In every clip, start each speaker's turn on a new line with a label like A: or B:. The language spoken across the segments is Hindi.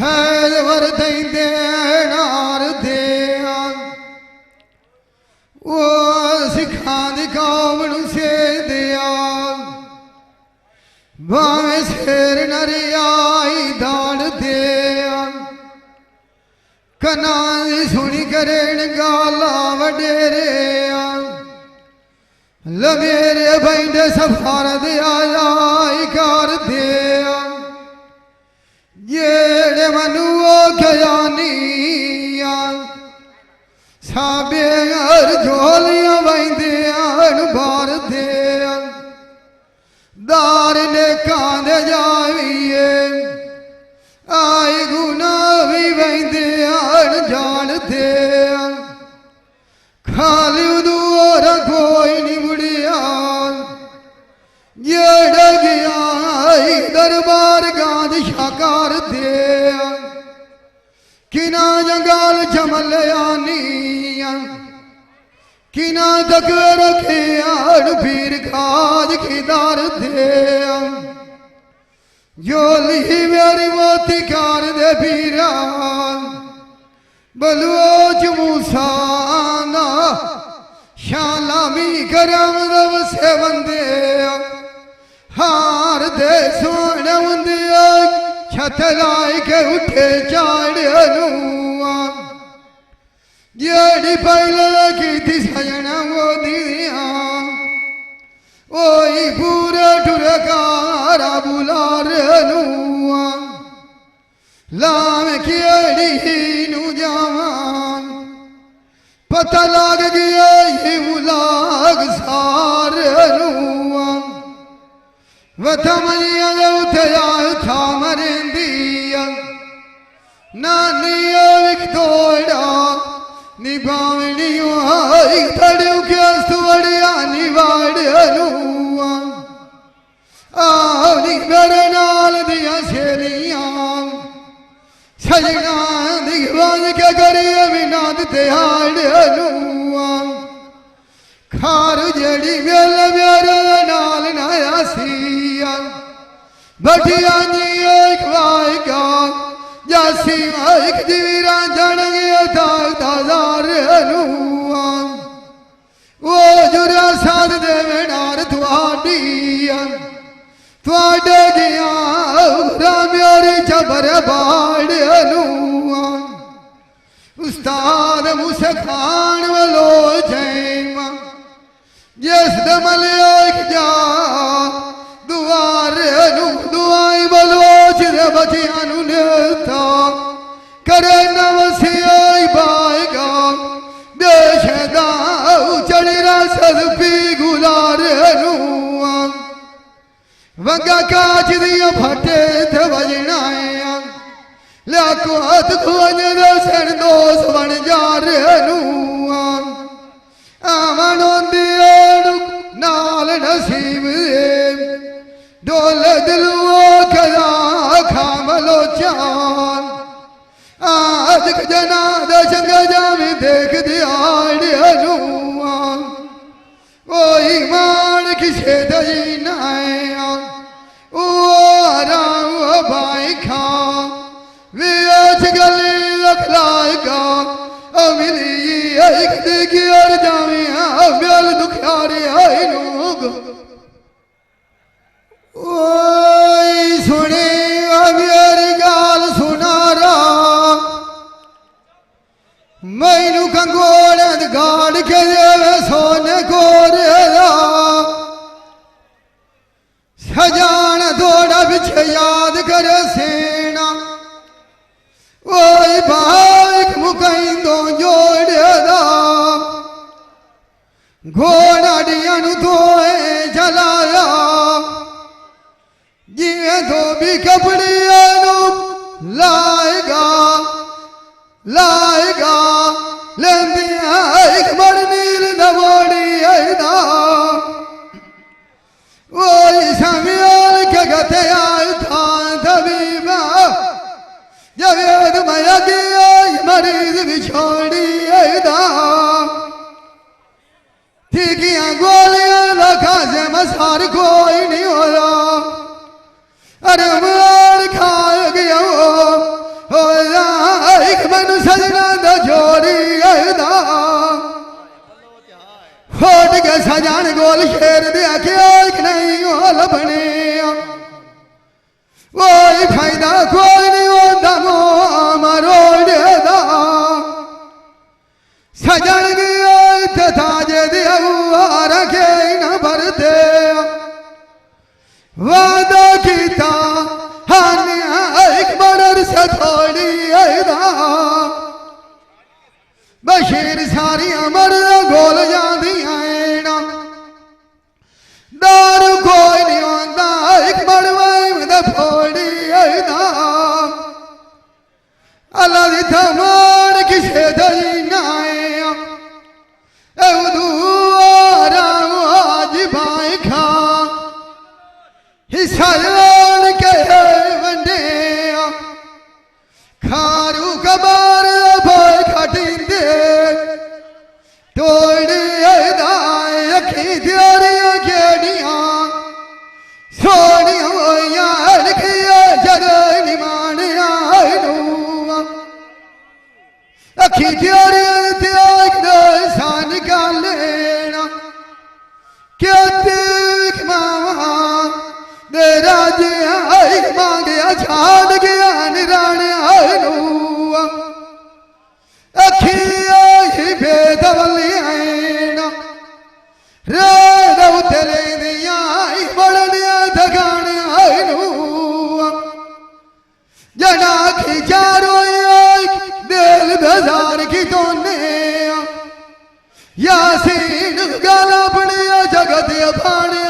A: है वर देंदे नार दिया वो सिखा दी कौम नूं से दिया भावें शेर नरियाई दाड़ दिया कना दी सुनी करेण गाला वडेरिया लमेरे बैंडे सफारत आया कर दिया जेड़े मनुओ खयानिया साबे हर झोलियां बंदियां बार दिया दार ने कांदे जाविए आए गुना भी बंदियां जान दिया खाली दूर कोई नहीं बुढ़िया जेड़ गया दरबार गांध शाकार दिया किना जंगाल चमलिया किना तक रखिया पीर खाज खिदार दिया जोली मेरी मोती कार दे पीरा बलूच मूसाना शालामी करम रब से बंदे हार दे सोने बंदे छत लाई के उठे चाड़नुआ जेड़ी पहले की थी सजना वो दिया ओई पूरे ठुरकारा बुलारनुआ लाम केड़ी नू जावान पता लग गया ये मुलाग सारनुआ वथमनिया उठया था मरेंदिया नानी एक तोड़ा निभावनियो आई थड़ियो के सुवड़िया निवाड़नुआ आनी मेरे नाल दिया शेलियां सजना दिखवान के करिए बिनाद तिहाड़नुआ खार जड़ी मेल मेरे नाल नया सिया बढ़िया जी एक वाइका जासी एक जीरा जन गया दादारनुआ वो जुरा साध देवे नार थवाडिया थवाडे गया मेरी जबर बाड़नुआ उस्ताद मुझसे खान वालो जैमा जिस दमल एक जा दुआर दुआई बलोच रे बचिया नु नेता करे नवसियाई बाएगा देश दाऊ चढ़रा सदपी गुलार नुआ वंगा काज दिया फटे थे बजनाया लाको हाथ खुअन दसन दोस बन जा नुआ आवन दिया नाल नसीब डोल दिलुओ कदा खामलो चान आज जना दशंग जामी देख दियाड़नुआ ओ ईमान किसे दई नाया ओ राम भाई खा विच गली लखलाएगा अमिली एक दिखी और जामिया ब्याल दुखियारे आई लोग ओई सुने मेरी गाल सुनारा मैनू कंगोड़ गाड़ के देवे सोने गोरेरा सजान थोड़ा पीछे याद करे सेना ओई बाइक मुकैंदो जोड़ेदा घोड़ा डियन धोए जलाया जिवे धोबी कपड़िया लाएगा लाएगा लेंदिया एक बड़ नील नवोड़ी आईदा ओई समियाल के गते आई था तबीबा जवेद माया गया मरीज बिछोड़ी आईदा ठीकियां गोलियां लखा से मसार कोई नहीं होया अरे मार खा गया कोई नहीं होता मो मरोड़दा सजन गया तथा जे रखे न भरते वादा किता हाने एक बड़र से थोड़ी बशीर सारी अमर गोल जाती ना दार कोई नहीं होता एक बड़वाई में फोड़ी अल्लाह दी थमान किसे दई नाया आज भाई खा हिस्सा के वंडे खारू कबार भाई खटिंदे तोड़ी अखी दियारियां खेड़ियां सोनिया होइया लिखिया जद निमानिया अखी दियारियां त्याग सा निकाल लेना क्या देख मामा दे राजे आई मांगया छाड़ गया निराने अखी आई बेदवली आईना रेद उतरे दिया बड़निया दगाने जना की चारो दिल बाजार की दोने यासीन गाला बनिया जगत पाने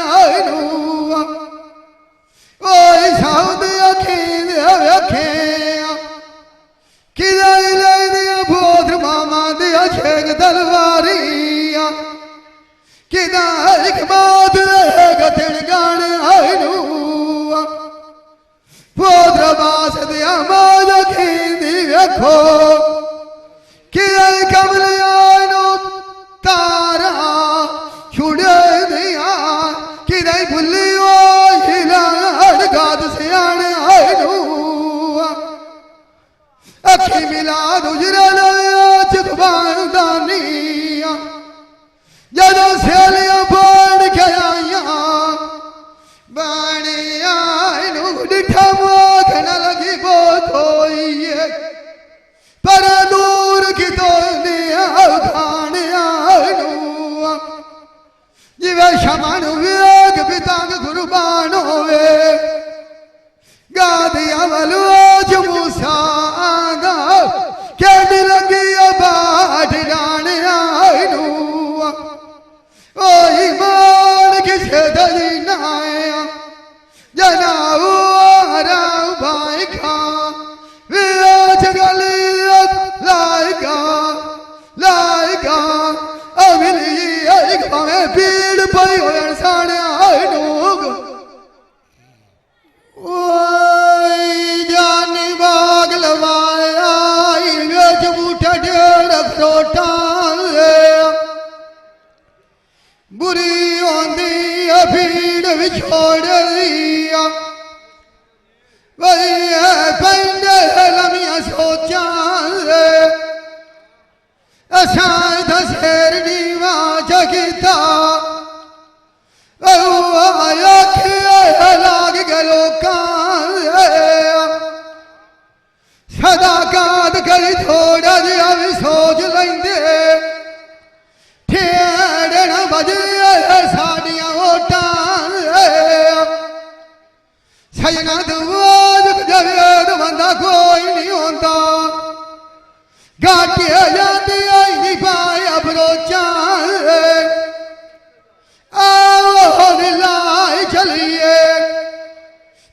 A: ओए साउद अखीं अखे किदाई ले दिया बोध मामा दिया छेग तलवारिया किदा एक बात गतिन गाने बोध बास दिया माद खींदी वेखो किदाई कमलिया तारा छुड़े दिया किदाई भुलियो गाद सियाने अखी मिला गुजरा चुकबान दानिया जदों सहेलियां बाण के आईया बाणिया डिठा मोख न लगी बोतोइए पर दूर की तो खाने जिवे शमन वेग पितांग कुर्बान होवे गादिया वलोज मूसा आगा कैडी लगी बाट डाने ओ ईमान किसे दली नाया जनाऊ हराऊ भाई खा विराज गली लाइका लाइका अभिली एक भावे पीड़ पई होयन साने आइनूग ओए जानी बाग लवाया वेच बूठा ढेर खरोटा बुरी होंदी भीड़ विछोड़ दिया वही पेंडे लमिया सोचा असां दसेर नीवा जगीता लाग गलो सदा काद करी थोड़ा जिहा भी सोच लेंदे ठेड़ न बजे साडियां वोटां सजना दवाज जवेद बंदा कोई नहीं होंदा गाटिया जाती आई नहीं पाया बरोचा आओ लाई चलिए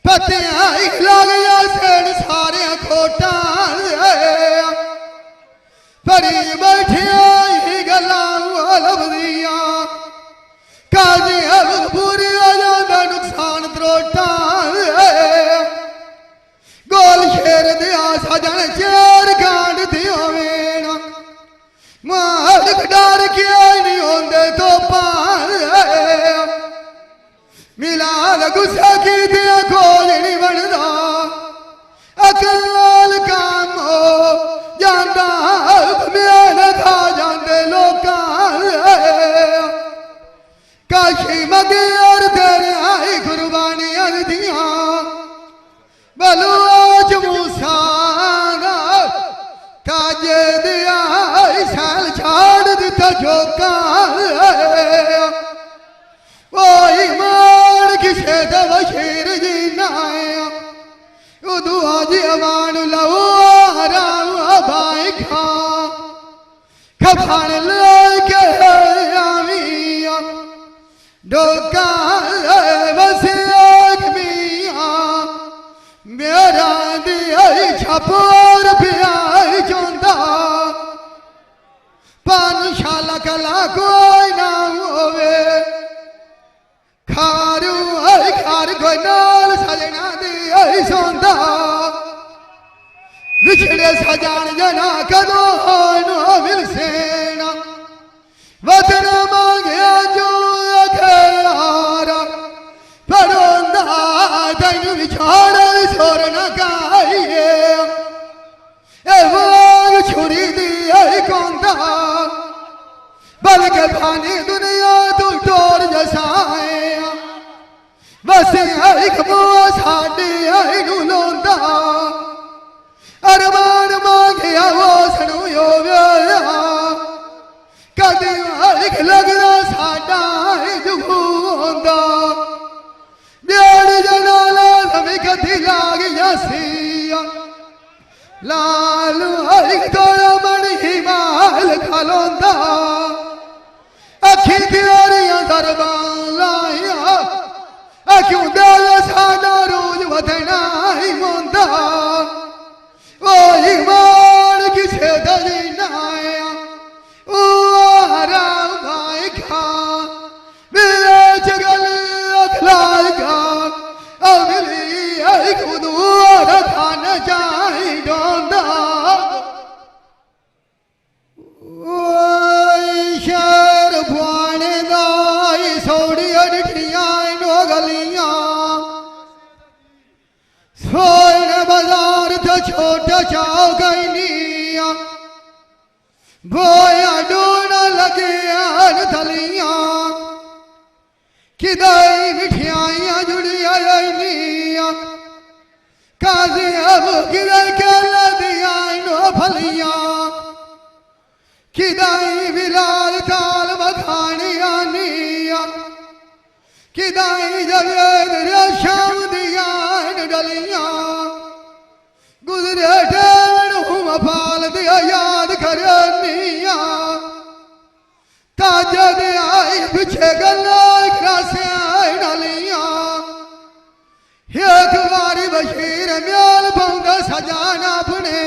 A: पतिया लगिया सेन सारे खोटा परी बैठिया गला लभदिया काजी पूरी हो जाता नुकसान त्रोटा गोल शेर दिया सजन चेर गांड दियो वेना मालिक डर के नहीं होंदे तो मिलाल गुस्सा की दिया खोज नहीं बनता अकल काम हो जाता मेहनत आ जाते लोग काशी मगे और तेरे आई कुर्बानियां दिया बलुआ अमान लऊ राम भाई खा खफान लेके आमिया डोका बसे मिया मेरा दिया छपोर पिया चुंदा पानशाला कला कोई ना होवे खारू खार कोई नाल सजना दिया सोंदा विछड़े सजान जना कदो नो मिल सेना वतन मांगे जो अखियारा परोंदा तैनू विछाड़ सोर न गाइए ए वाग छुरी दिया कोंदा बल के पानी दुनिया तू टोर जसाए बस एक मुआ साडी आई नू लोंदा अरमान मांगिया वो सनु यो कदी एक लगदा साडा जुगूंदा ब्याड़ जनाला समी कदी लाग जासिया लालू एक तोड़ा मणि माल खालोंदा अखी तेरियां दरबार लाया क्यों दे साडा रोज वधना ही मोंदा ओ ईमान किसे दली नाया ओ हराम भाई खा मेरे जगल अखलाल का अगली एक उदूर खान जाई डोंदा ओ शहर भवाने दाई सोड़ी अड़ियां नो गलियां सोन बाजार तो छोटा चाओ गईनिया बोया डूना लगे थलियां किदाई मिठाइयां जुड़िया गईनिया काजी अब किधर के लदिया नो फलियां किदाई बिलाल ताल बखानिया निया किदाई जब शाम दिया डलियां गुजरे टेन हूँ फाल दिया याद करनिया ताजा दिया पीछे गला से डलियां एक बारी बशीर म्याल पौंदा सजाना अपने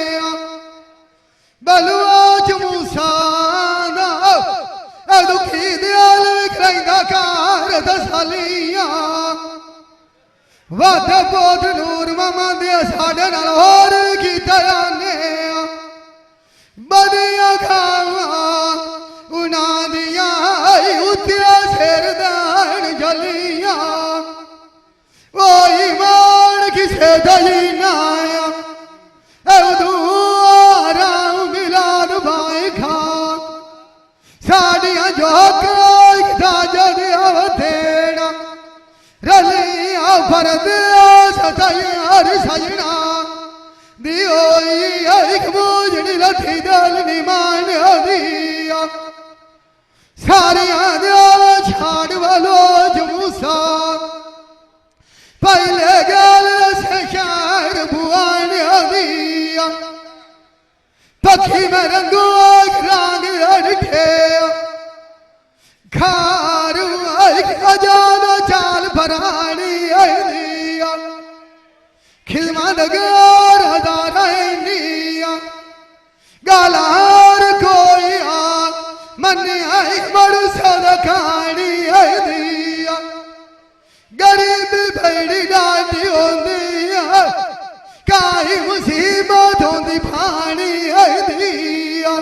A: बलुआ चमूसा दुखी दयाल विखरदा कार दसालियां वाद बोध नूर मामा दे साडे नाल होर कीता ने बदिया खावा उना दिया उत्तिया सिरदान जलियां ओ ईमान किसे दली नाया दुआरा मिलाद भाई खा साडियां जोक ताजा दिया वधेड़ा रलिया फरद सतायार सजना दियो एक बूझनी लथी दल निमान दिया सारिया दिया छाड़ वालो जमूसा पहले गल से शायर बुआन दिया पक्षी में रंगो राग अड़के खारू अजाद चाल भरानी दिया खिलमा नगर हजारिया गालार कोई मन आई बड़ सदखानी दिया गरीब भैड़ी डाटी होंदी काई मुसीबत होंदी फानी दिया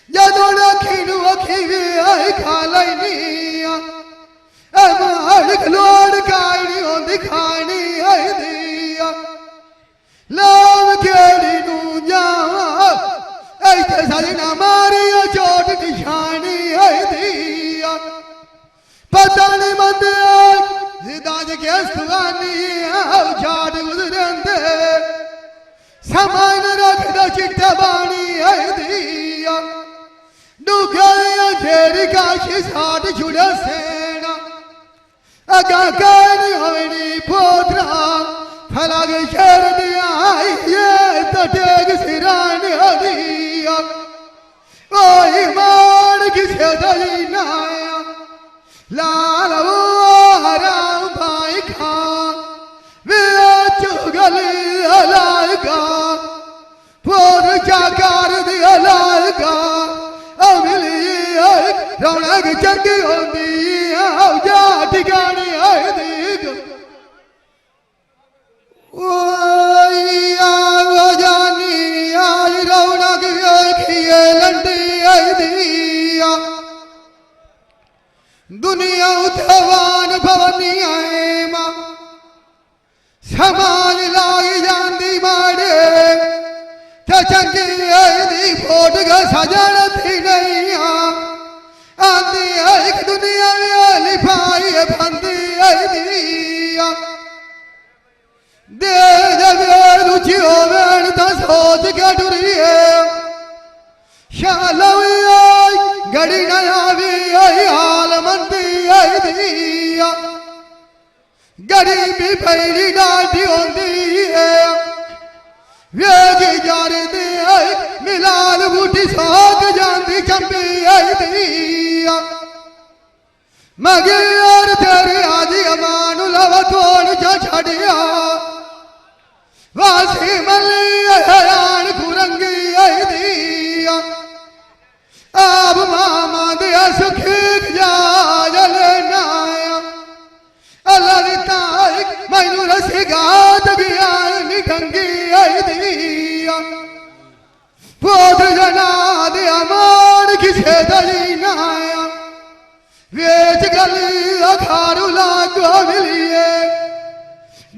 A: जदों अखी नू अखी भी आई खा लैनिया लोड़ काई होंदी खानी दिया लाव केड़ी नू जावा ऐसे सजना मारिया चोट निशानी दिया पता नहीं बंदे जिदाज के सुगानी झाड़ गुजरंदे सामान रख दो चिट्टा बानी दिया डूगया जेरी काशी साठ छुड़ा सेना अगा कानी होनी पोतरा फलाग शहर दिया लाल राम भाई खां वे चुगली लाएगा फोर जाकर दिया लाएगा अमली रौनक चंगी होती जा ठिकाने आए देख जानी आज रौनक खिए लंडी आई दिया दुनिया उठवान भवनी आए मां समाज लाई जाती माड़े चंगी दी फोट सजन थी नहीं आती एक दुनिया लिफाई बंदी दिया दे रुचि होवेन तो सोच के डुरिए शालवी घड़ी नया भी हाल मंदी दिया गरीबी पहली डाटी होती है वेगी जारी दी मिलाल बूटी सोक जाती चंपी दिया मगे और तेरी आजी अमान लव तोड़ छड़िया वासी मल्ली हयान कुरंगी दिया अब मामा दिया सुखी जा जलना अल्लाह मैनू रसी गात गया निगंगी दिया पोध जना दिया मान किसे दली नाया वेच गली अखारू लागो मिलिए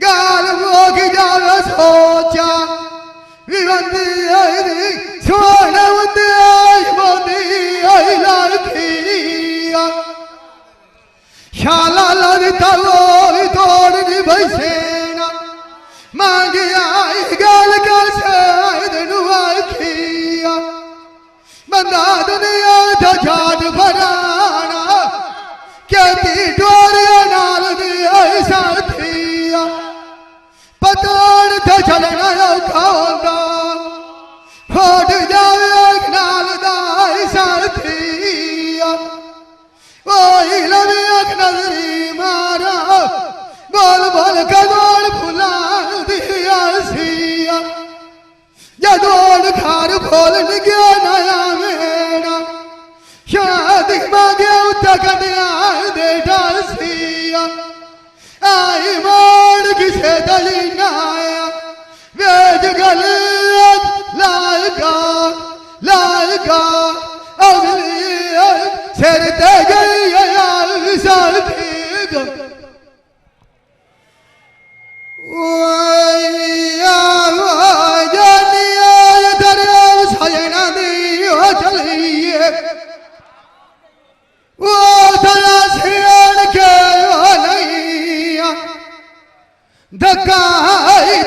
A: गाल मोग जावे सोचा विवंदी सोने उन्दे बोंदी लालखिया शाला लड़ता वो तोड़नी भैसेना मांगी आई गाल का शायद नुआखिया बंदा दुनिया था झाड़ भराना कहती डोरिया नाल दिया साथिया पतोड़ था चलना औखा फोट जावे नाल दाई साथिया वही लवी नजरी मारा बोल बोल कदोड़ फुला दिया सिया जदोड़ खार खोल गया नया मेरा शादी मांगे उतकनिया दे डासिया आई मार किसे दली नाया वेज गले लाएगा लाएगा अगली सिर ते गई साल सजना दी चलिए वो थला सियाण के नहीं धक्का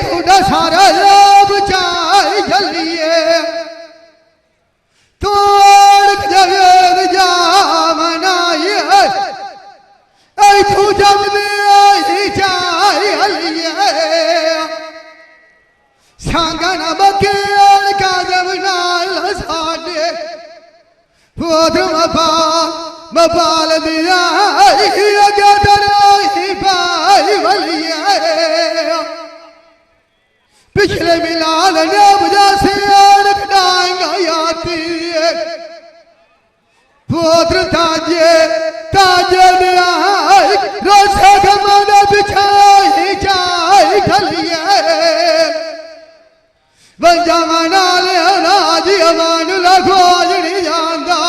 A: थोड़ा सारा लोग चाय चलिए तोड़ जगह जा मनाइए तू जब भी चाय हलिए सांगन बकेल का जब नाल साडे पोध मपाल दिया भाई बलिए पिछले मिलाल ने बुझा से आती पोत्र ताजे ताजे रोसे घमन बिछाई चाय ढलिए बंजा मना ले राज अमान लगोजनी जांदा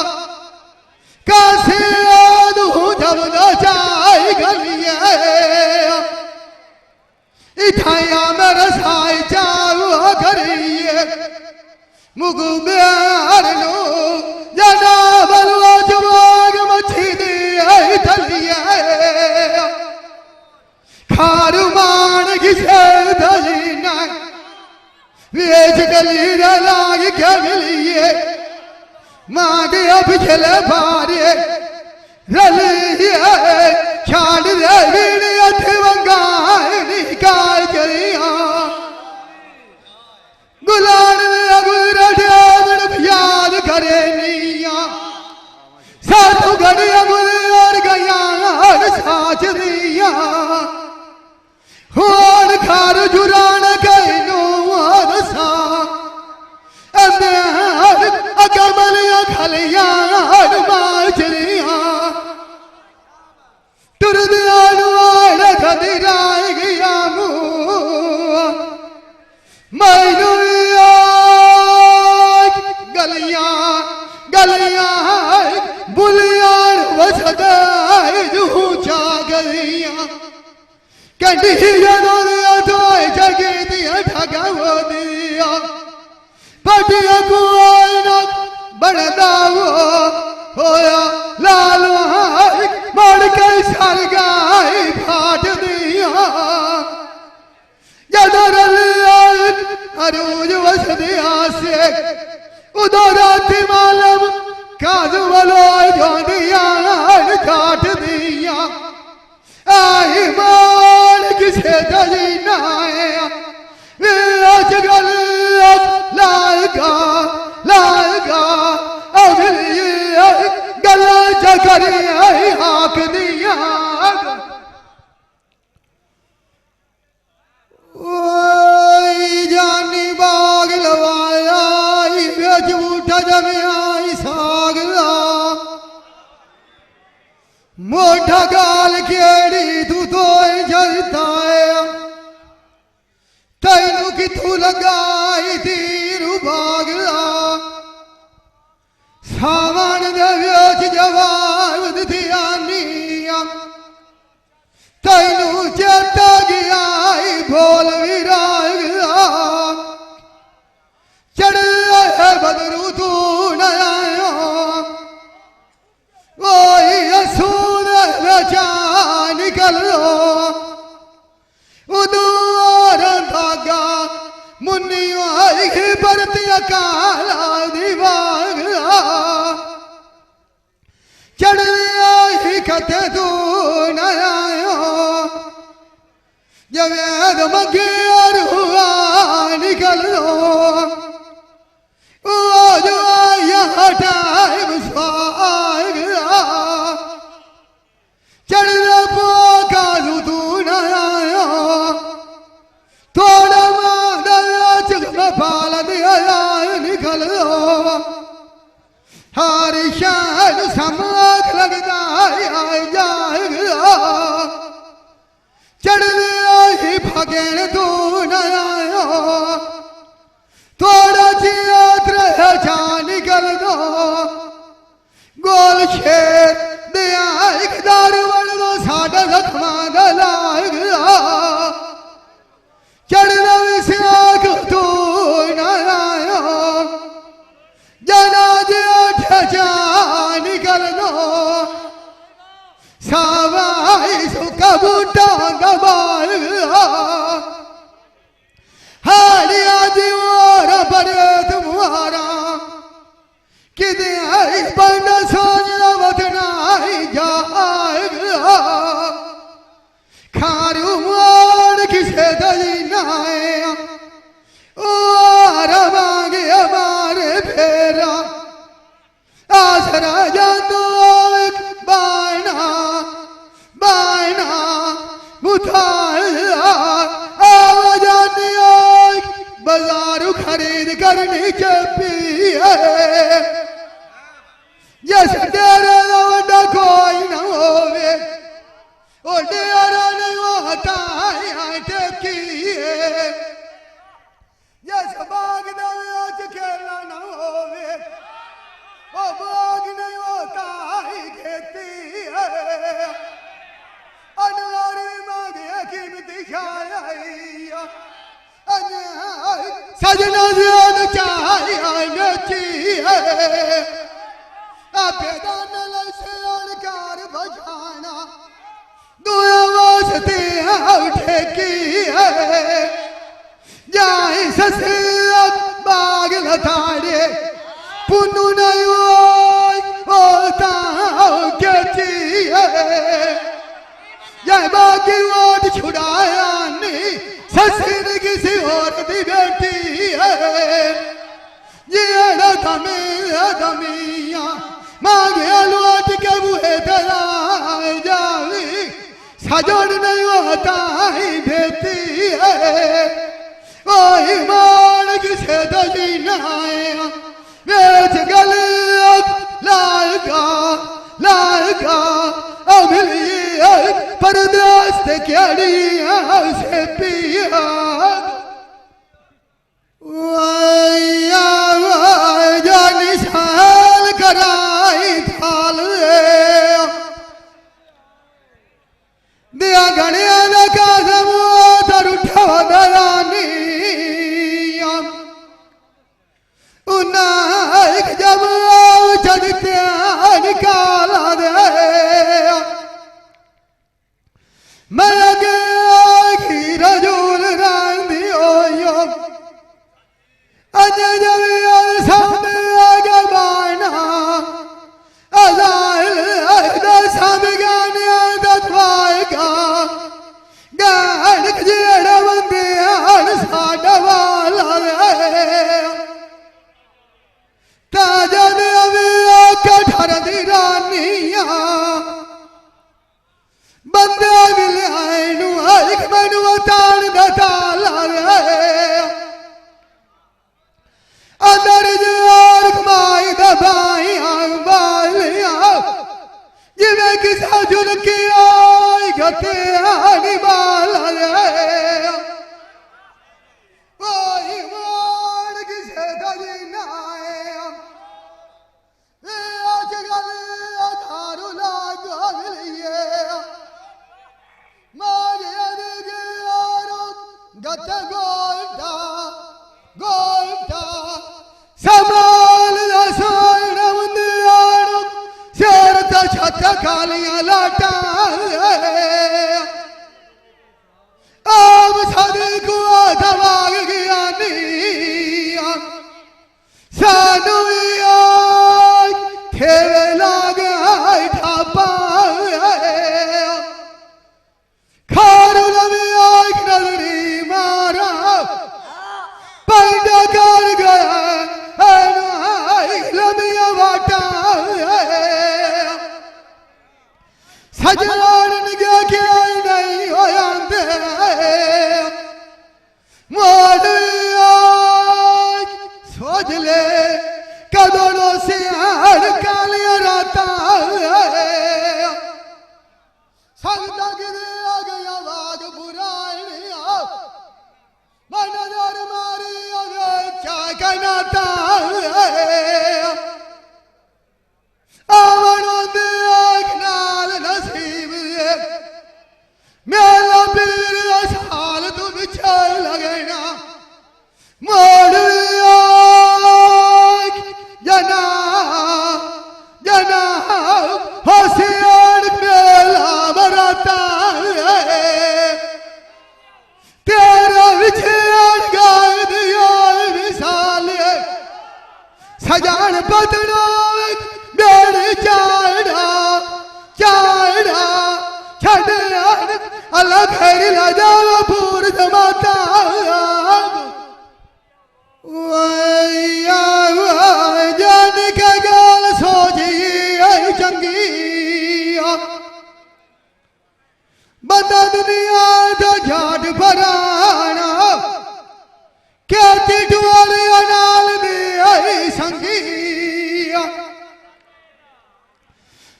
A: कासे दू जब चाय गलिए इठाया मेरे साई चाव करिए मुगु ब्यार नो जना बलवा जवाग मछी दी थलिए खारू मान किसे धली ना वेच गली लाग के मिलिए मांगे अब चले बारे रलिए छाड़ दे वीण अथवंगा निकाल करिया गुलान याद करे निया साधु घड़िया गुल और गया बाज दिया होर घर जुरान कैनो रसा अंदर अगमलिया खलिया माजरिया टुरदिया नुआड़ खदिराय गया मैनू गलिया गलिया बुलियान वसदाय ऊंचा गलिया कंडी जदों दिया तो जगे दिया ठगा वो दिया पटिया को आईना बनदा होया लाल मड़ के सरगाई फाट दिया जदों रलिया अरूज वसदिया से उदो राती मालम काजू वालो जोंदिया काट दिया आई मान किसे दजी नाया आज गल लाएगा लाएगा अगली गला जगरी हाक दिया जानी बाग लवाया बेच बूठा जमिया सागला मोटा गाल केड़ी तू तो जलता तैनू कि तू लगाई तीरू बागला सावन देच जवाब दिया तैनू चेता गया बोल विरागला चढ़ बदरू तू नया वही असूल बचा निकल लो उदूर धागा मुन्नी आई बरतिया काला दीवागला चढ़ आई कथे तू नया जवेद मगे और हुआ निकल लो जो यहाँ टाइम स्वागला चढ़ना पोका तू नया थोड़ा मादला चुग में पाल दिया निकल लो हर शान समाग लगता जाएगा चढ़ने आई भगेन तू नया थोड़ा चिया जा निकल दो गोल शेर दिया एक दारू बन दो साढ़े जख्मा गलाएगा चढ़ना विशाख तू नया जना जा निकल दो सावाई सुखा बूटा गबाएगा हारिया दीवार बड़े तुम्हारा किदे बंद सोचना बदनाई जाएगा खारू मार किसे दली नाया ओ मांगे हमारे फेरा आसरा जा तो एक बायना बायना मुताया बाजारू खरीद करनी चपी है जैसे तेरे वड्डा कोई न होवे ओ डेरा नहीं होता टकी है जैसे बाग दवियाच खेलना न होवे ओ बाग नहीं होता खेती है अनवारी मांगे कीमती खाया सजना ध्यान चाहिए नची है बेदान से अनकार बजाना दुआ वास्ते उठे की है जाए ससियत बाग लताड़े पुनु नहीं होता कहती है जय बाकी वोट छुड़ाया नहीं ससुर किसी और की बेटी है ये दमिया मांगे लौट के बुहे तेरा जावी बताई देती है वही मान किसे दजी नाया बेच गले लाएगा लाएगा अभिलिए परदेश केड़िया से पिया जानी साल कराई थाल दिया गणिया न कासम तर उठा दयानी उन्ना जब चलते निकाला दे मैं गया रजूल रांधियो यो अजय जब सामने आगे बाना अजाइल अजय सामने गाने दत्वाएगा गान जेड़ बंदे आन साडा वाला ताजन अभी कठर दी रानिया बंदे मिले आयनु एक मनु तान दताला अंदर जोर कमाई दबाई बालिया जिवे किसा जुल की आई गते आनी बाला वही मोड़ किसे दली नाया आज गल अधारू लागो मिलिए मारे दिगारो गत गोल्डा गोल्डा समाल दसोण मुंदियाणु शेरता छत कालियां लाटा आम सदी को दबाग गया नी सानू खेवे लागे ठापा खारू लवी आँख नजरी मारा पैदा कर गया लमिया वाटा सजलान निगे के नहीं हो आंदे मोड़ सोच ले कदों से हर कालिया राता संगता गिरे आ गया वाग बुराइया मन दर मारी अगर क्या कहनाता आवनों दे आँख नाल नसीब मेरा पीर साल तू बिछड़ लगना मोड़ जना जना होशियार मेला बराता तेरा विछड़ गाय दिया विशाल सजान बदलो मेरे चाड़ा चाड़ा छड़ अलग है लजावा पूर जमाता जान का गाल सोची चंगी बंदा दुनिया तो झाट भराना क्या तिटवाली अनाल में आई संगी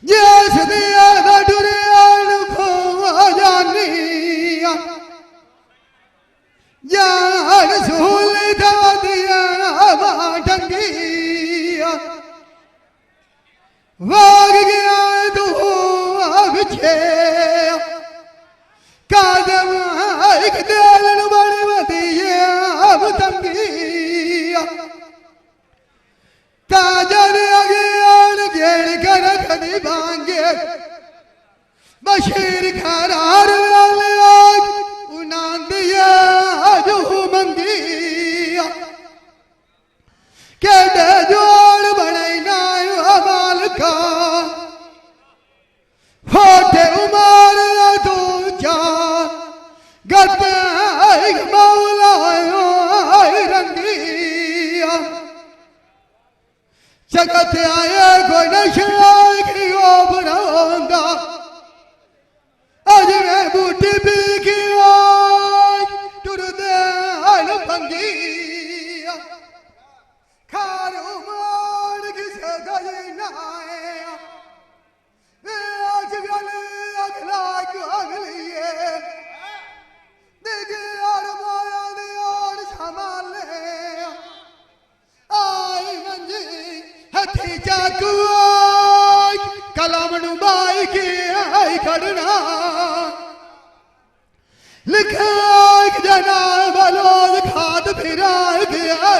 A: जैस दिया डुरिया खो जानी या हथी चाकू कलम नुबाई के आई खड़ना लिखा जना बलोद खाद फिरा गया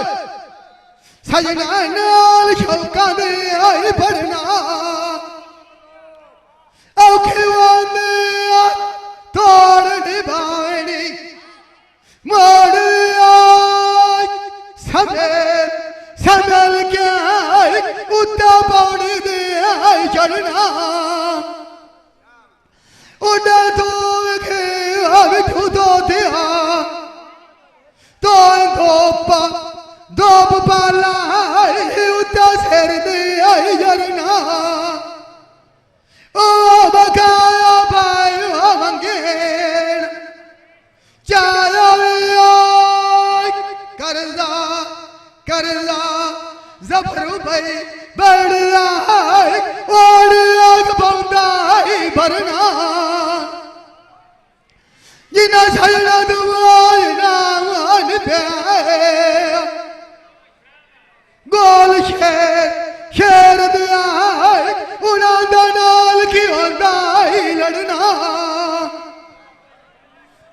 A: सजना नाल शौका दे आई पढ़ना औखे वादे तोड़ निभानी मोड़ आई समेल समेल के आई उता पौड़ी दे आई चढ़ना उड़ा तो के अब खुदो दिया तो दोप पाला उता सिर दे आई जरना ओ बकाया भाई मंगेड़ चाया करजा करजा जफर भाई बड़ा और आग बंदाई भरना जिना छलना दुआई नाम पे गोल शेर दिया उना नाल की होंदाई लड़ना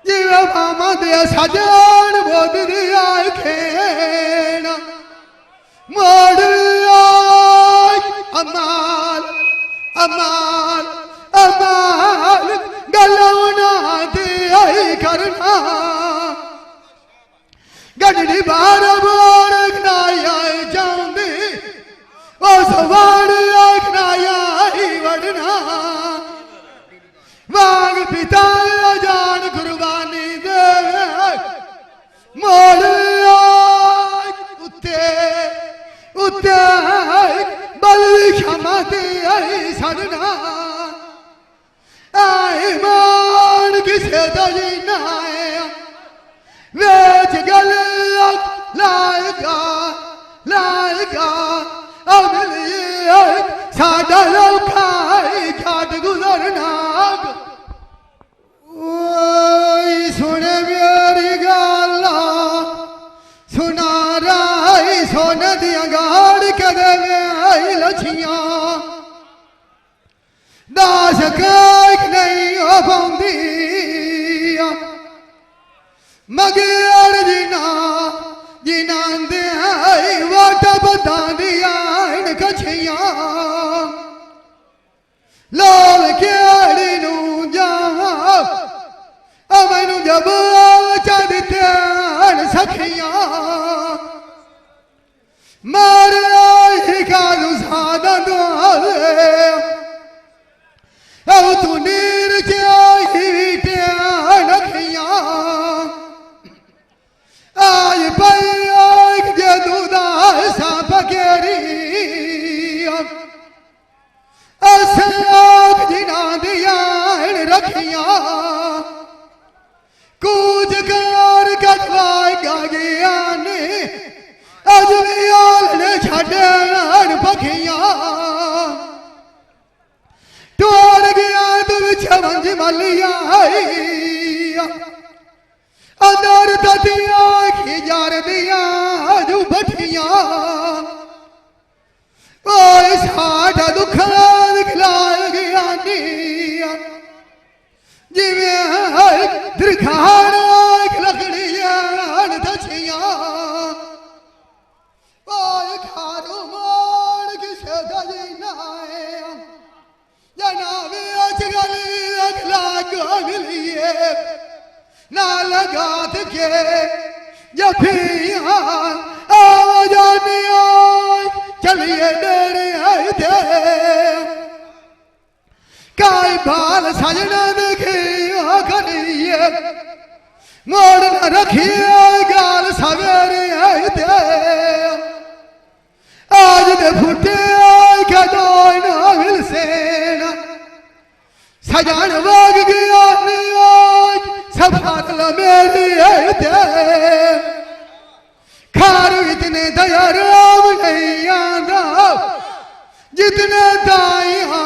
A: जिवे मामा दे सजान बोद दिया खेना मोड़ आई अमाल अमाल अमाल गलौना दे आई करना गडड़ी बार बार गनाया जाऊंदी ओ सवार गनाया वड़ना वाग पिता जान कुर्बानी दे मोड़ उत्ते उत्ते बल क्षमा दे आई सड़ना आई मान किसे दजीना वेच गल लाएगा लाएगा अगली साडा लौकाई घाट गुजरना ओई सुने मेरी गाला सुना राई सोने दिया गाड़ कदे आई लछियां दास काक नहीं हो पाउंदी मगर जिना जिना दे आई वाट बता दिया इन कछियां लाल केड़ी नू जावा मैनू जब चढ़ते सखियां मार आई कालू सादा दुआरे अब तू नीर चाहिए नखियां आज पई जदूदा सांप केरी असाग जिना दिया रखियां कूद कर कटवाई गया ने अज भी आलने छड़ पखियां टोर गया तुम छवंज मलिया अंदर ततिया खिजार दिया जू बठिया ओए साडा दुख दिखलाया गया नी जिवे दरखान लकड़िया दछिया ओए खारू मोड़ किसे दजीना जनाबे अजगल अगला को मिलिए ना लगात के जफिया आवाजानिया चलिए डेरे आए थे काई बाल सजना देखिए करिए मोड़ न रखिए गाल सवेरे आए थे आज दे फुटे के दोई ना मिल सेना सजान वाग गया आज सफाल मेरी आए थे खार इतने दया राम नहीं आंदा जितने दाइया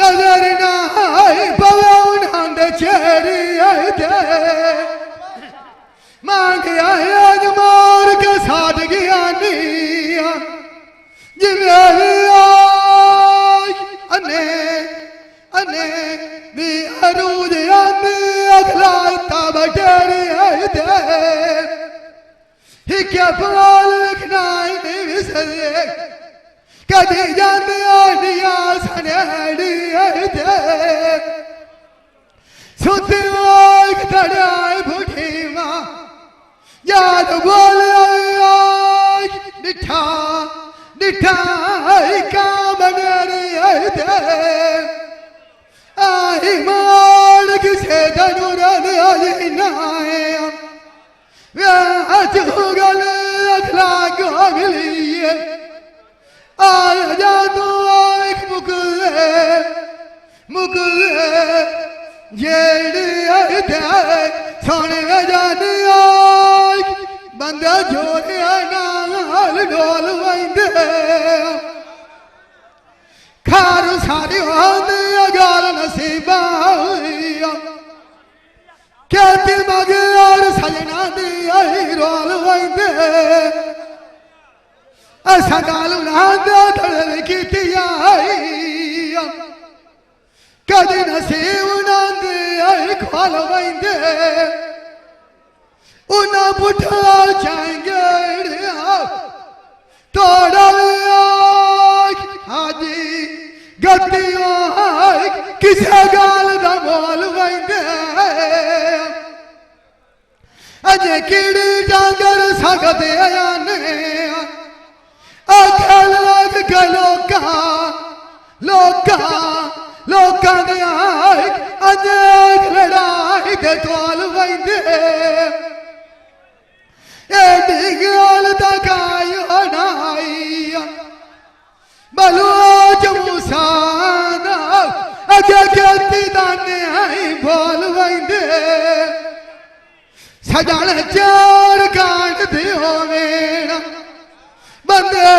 A: नजर ना आई पवन हंड चेरी आए थे मांग आए आज मार के साथ खनाई नहीं विसरे कदी जाते आडिया सनेड़ी दे सुते तड़ाए बुढ़ी माँ याद बोल डिठा डिठा का बने दे आई मान किसे धनुरन नाए व्याज हो गले अखलाक हो गली आया जा तो एक मुकुले जेड़ी सोने जाने बंदा जोड़े नाल डोल वंदे खार सारी होंदे गाल नसीबा कहती मगे और सजना दी रोल वंदे ऐसा गालू नांदा धड़ल की कदी नसीब नांदे खोल वंदे उन्हें बुढ़ा जाएंगे तोड़ा हाजी गतियों किसे गाल दा बोल वंदे अजे कीड़ी डांगर सकते आने अखल लोका लोका दे अजे लड़ाई दे तोल वंदे एडी गल तकायो नाई बलूच मूसा अजे कहती दाने बोल वंदे सजन चार कांड दियो मेरा बंदे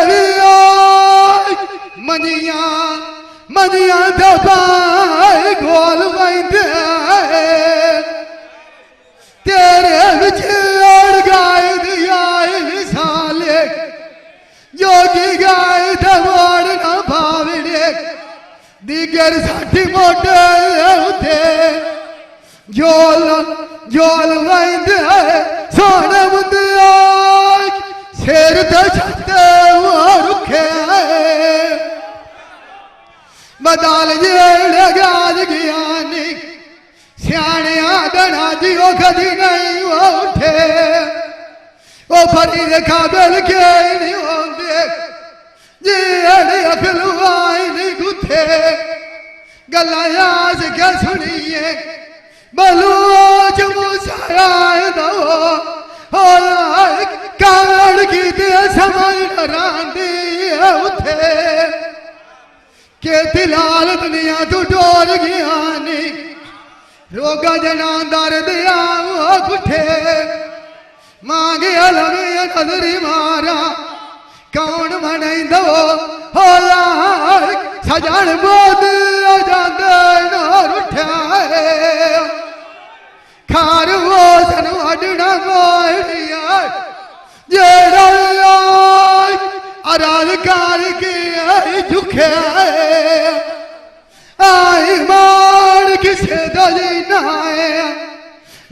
A: मनिया मनिया दबाए गोल वंदे तेरे विच गाय दिया साले योगी गाय दवाड़ न भावड़े दिगर साठी मोटे उठे जोल जोल वंद सोने बुंदिया शेर छते रुखे बदाल जेड़े गाज ज्ञानी सियाने आदना जी वो कदी नहीं उठे वो फरी देखा बेल के नहीं होंगे जी अखलुआई नहीं गुथे गलायाज क्या सुनिए बलूच मुसाया दो काड़ की दे समझ रांदी उठे के दिलाल दुनिया तू डोर गया नहीं रोगा जना दर्द आओ गुठे मांगे अलगे नजरी मारा कौन मनाई दो होला सजन बोद जाते उठा खार वो सन अडना मोड़िया जेड़ा अराध कार के झुखे आई मान किसे दली नाए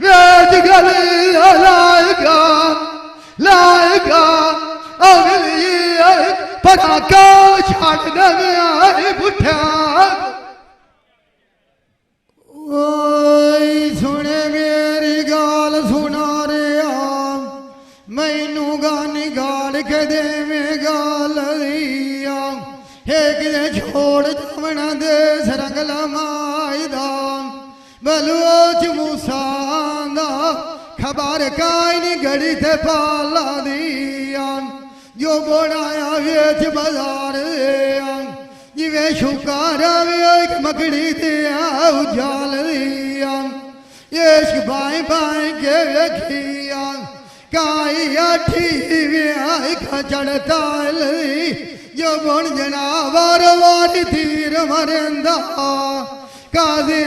A: वेज गल लाएगा लाएगा अगली पटाका छाड़ दे बुठा सुने मेरी गाल सुना रे आम मैनू गानी गाल के दे में गाल एक छोड़ जमना दे सरंगल माईदान बलूच मूसा खबर काई नहीं घड़ी थे पाला दिया जो बनाया वेच बाजार जिवे शुकारा एक मकड़ी दिया उजाल दिया इश्क बाएं बाएं के वेखिया काई आठी चढ़ता जो बन जनावर वारी तीर मरेंदा काजे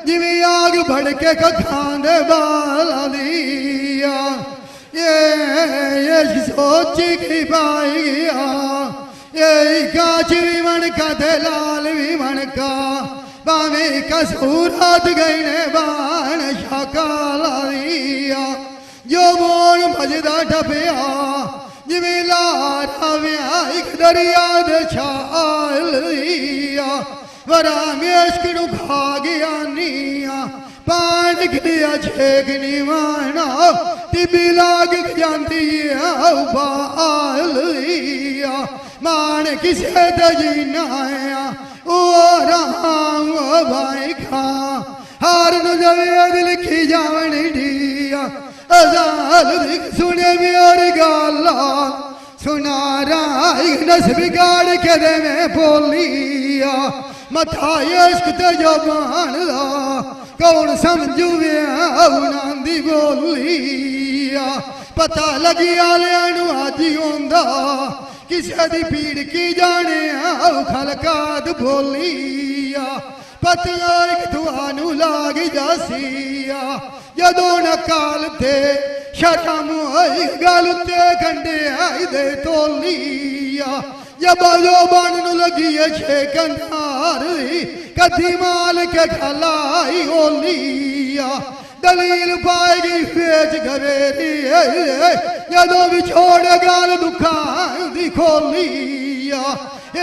A: जिवे आग भड़के खांदे बाला दिया ये सोच की पाई गया ये काच भी मन का थे लाल भी मन का बावे कसूरात गई ने बाण शाका लिया जो मोन भजदा ठपिया दरिया दे छालिया वरा मेश्क नू खा गया निया पान गया छेकनी माना टिबी लाग जाती बालिया मान किसे दजीना ओ राम भाई खा हार न जवे दिल की जावन दिया अजाल सुने मेरी गाला सुना राई नस बिगाड़ के दे में बोलिया मथा इश्क ते जबान ला कौन समझू दी बोलिया पता लगी आलियां आज होंदा किसे दी पीड़ की जाने खलकाद बोलिया पतिया एक तुहानू लाग जासिया जदों न काल थे शर्म आई गल ते कंडे आई दे तोलिया जब जो बन लगी छे कंधारी कदी माल के खलाई होलिया दलील पाएगी फेच घरेरी जदों भी छोड़ गाल दुखा दी खोलिया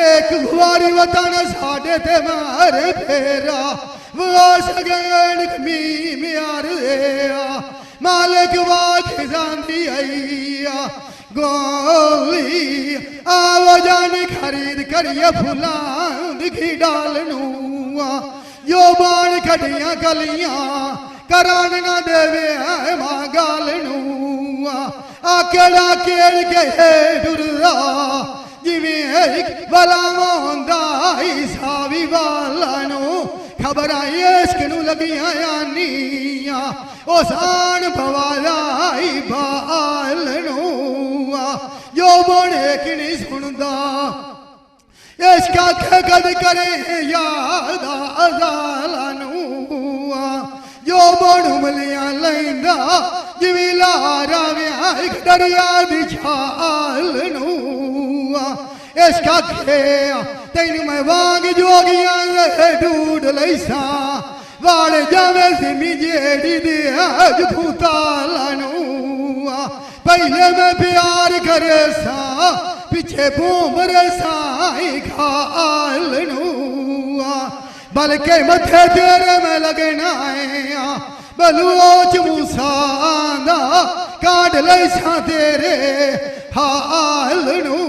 A: एक गुवारी वतन साडे ते मारे फेरा वो सगन मी म्यार मालिक वाख जाती आईया गोली आओ जानी खरीद करिए फुलां दिखी डालनूआ जो बाण खड़ियां गलियां करान ना देवे मां गालनूआ आकड़ा केड़ के डुरदा जिवें बलावा होंदा सावी वालानू खबर इश्क नू लगियां आनिया ओ सान भवालाई बालनूआ जो बोने की नहीं सुनदा इश्क कद करे याद अजालनूआ जो बोन उमलियां लैंदा जिवें लारा व्याह दरिया दी छालनूआ इश्क तेन मैं वांग जोगिया ढूंढ लैसा वाड़ जावे सिमी जेड़ी दे अज भूतालनूआ पहले मैं प्यार करे सा पीछे बूमर साई खालनूआ बल्कि मथे तेरे में लगना है बलूच मूसा काट लैसा तेरे हालनू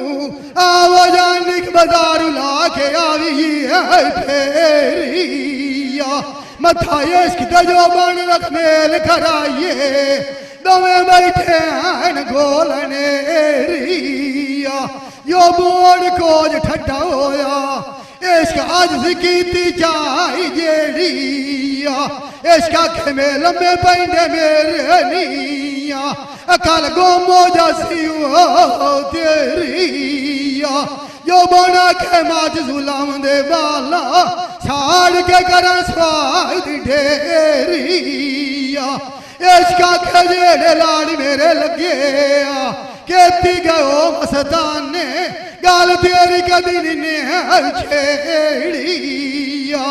A: आवाजानिक बाजार लाके आई है फेरिया मथा इश्क जो बन रख मेल कराइए दवे बैठे हैं गोलने रिया जो बोन कोज ठट्ठा होया इश्क अज की चाई जेड़िया इश्क आखे में लम्बे पैंडे मेरे निया अकल गोमो जासी तेरिया जो बना के माज जुलाम दे बाला छाड़ के करा स्वाद ढेरिया इश्क आखे जेड़े लाड़ मेरे लगे केती गयो मस्ताने गाल तेरी कदी ने छेड़िया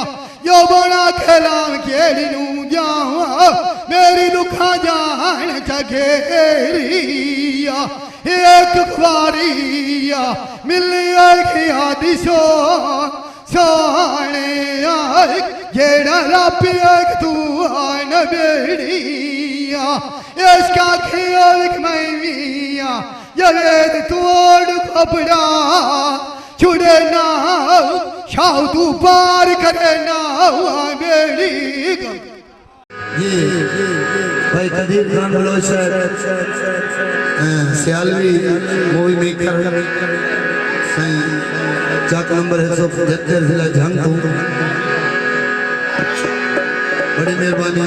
A: जो बना खिलाम केड़ी नू जावा मेरी दुखा जान चघेरिया एक बारिया मिलिया यादी सोने जेड़ा रापिया तू आन बेड़िया इसका खेल मैया जवेद तोड़ कपड़ा छुड़े ना शाह तू पार करे ना बेड़ी
B: ये भाई कदीर खान बलोचर सियालवी मूवी मेकर सही चाक नंबर 175 जिला झांग बड़ी मेहरबानी